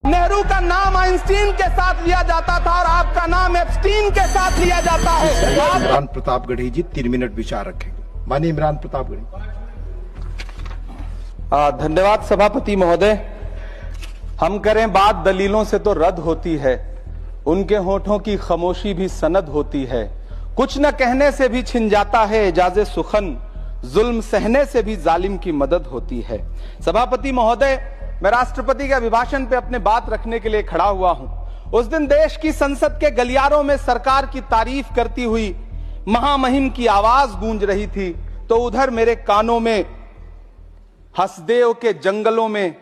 नेहरू का नाम आइंस्टीन के साथ लिया जाता था और आपका नाम एप्स्टीन के साथ लिया जाता है। इमरान प्रतापगढ़ी जी 3 मिनट विचार रखेंगे। माननीय इमरान प्रतापगढ़ी। धन्यवाद सभापति महोदय। हम करें बात दलीलों से तो रद्द होती है, उनके होठों की खामोशी भी सनद होती है। कुछ न कहने से भी छिन जाता है एजाज़े सुखन, जुल्म सहने से भी जालिम की मदद होती है। सभापति महोदय, मैं राष्ट्रपति के अभिभाषण पे अपने बात रखने के लिए खड़ा हुआ हूं। उस दिन देश की संसद के गलियारों में सरकार की तारीफ करती हुई महामहिम की आवाज गूंज रही थी, तो उधर मेरे कानों में हसदेव के जंगलों में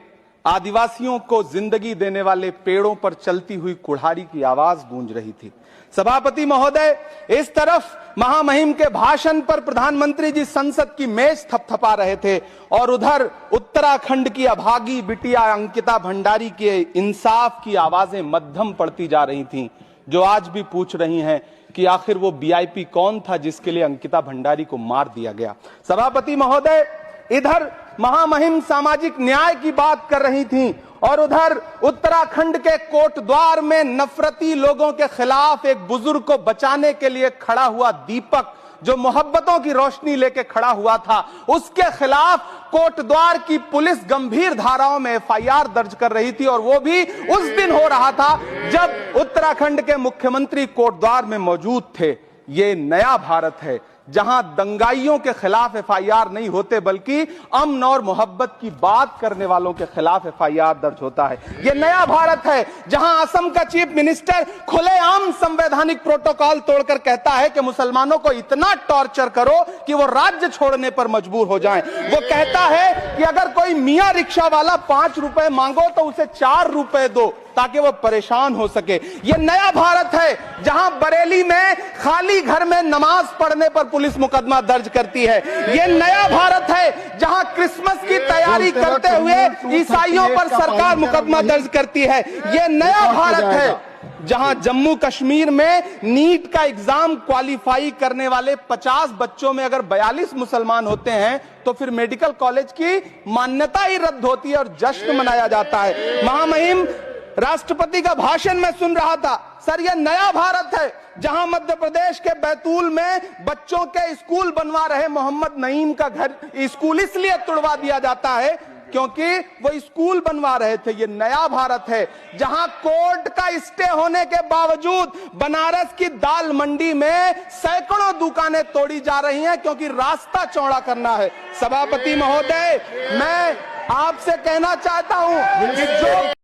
आदिवासियों को जिंदगी देने वाले पेड़ों पर चलती हुई कुल्हाड़ी की आवाज गूंज रही थी। सभापति महोदय, इस तरफ महामहिम के भाषण पर प्रधानमंत्री जी संसद की मेज थपथपा रहे थे और उधर उत्तराखंड की अभागी बिटिया अंकिता भंडारी के इंसाफ की आवाजें मध्यम पड़ती जा रही थीं, जो आज भी पूछ रही हैं कि आखिर वो वीआईपी कौन था जिसके लिए अंकिता भंडारी को मार दिया गया। सभापति महोदय, इधर महामहिम सामाजिक न्याय की बात कर रही थीं और उधर उत्तराखंड के कोटद्वार में नफरती लोगों के खिलाफ एक बुजुर्ग को बचाने के लिए खड़ा हुआ दीपक, जो मोहब्बतों की रोशनी लेके खड़ा हुआ था, उसके खिलाफ कोटद्वार की पुलिस गंभीर धाराओं में एफआईआर दर्ज कर रही थी और वो भी उस दिन हो रहा था जब उत्तराखंड के मुख्यमंत्री कोटद्वार में मौजूद थे। ये नया भारत है जहां दंगाइयों के खिलाफ एफआईआर नहीं होते, बल्कि अमन और मोहब्बत की बात करने वालों के खिलाफ एफआईआर दर्ज होता है। यह नया भारत है जहां असम का चीफ मिनिस्टर खुलेआम संवैधानिक प्रोटोकॉल तोड़कर कहता है कि मुसलमानों को इतना टॉर्चर करो कि वो राज्य छोड़ने पर मजबूर हो जाएं। वो कहता है कि अगर कोई मियां रिक्शा वाला 5 रुपए मांगो तो उसे 4 रुपए दो ताकि वो परेशान हो सके। ये नया भारत है जहां बरेली में खाली घर में नमाज पढ़ने पर पुलिस मुकदमा दर्ज करती है। ये नया भारत है जहां क्रिसमस की तैयारी करते हुए ईसाइयों पर सरकार मुकदमा दर्ज करती है। ये नया भारत है जहां जम्मू कश्मीर में नीट का एग्जाम क्वालिफाई करने वाले 50 बच्चों में अगर 42 मुसलमान होते हैं तो फिर मेडिकल कॉलेज की मान्यता ही रद्द होती है और जश्न मनाया जाता है। महामहिम राष्ट्रपति का भाषण में सुन रहा था। सर, यह नया भारत है जहां मध्य प्रदेश के बैतूल में बच्चों के स्कूल बनवा रहे मोहम्मद नईम का घर स्कूल इसलिए तुड़वा दिया जाता है क्योंकि वो स्कूल बनवा रहे थे। ये नया भारत है जहां कोर्ट का स्टे होने के बावजूद बनारस की दाल मंडी में सैकड़ों दुकानें तोड़ी जा रही हैं क्योंकि रास्ता चौड़ा करना है। सभापति महोदय, मैं आपसे कहना चाहता हूं कि जो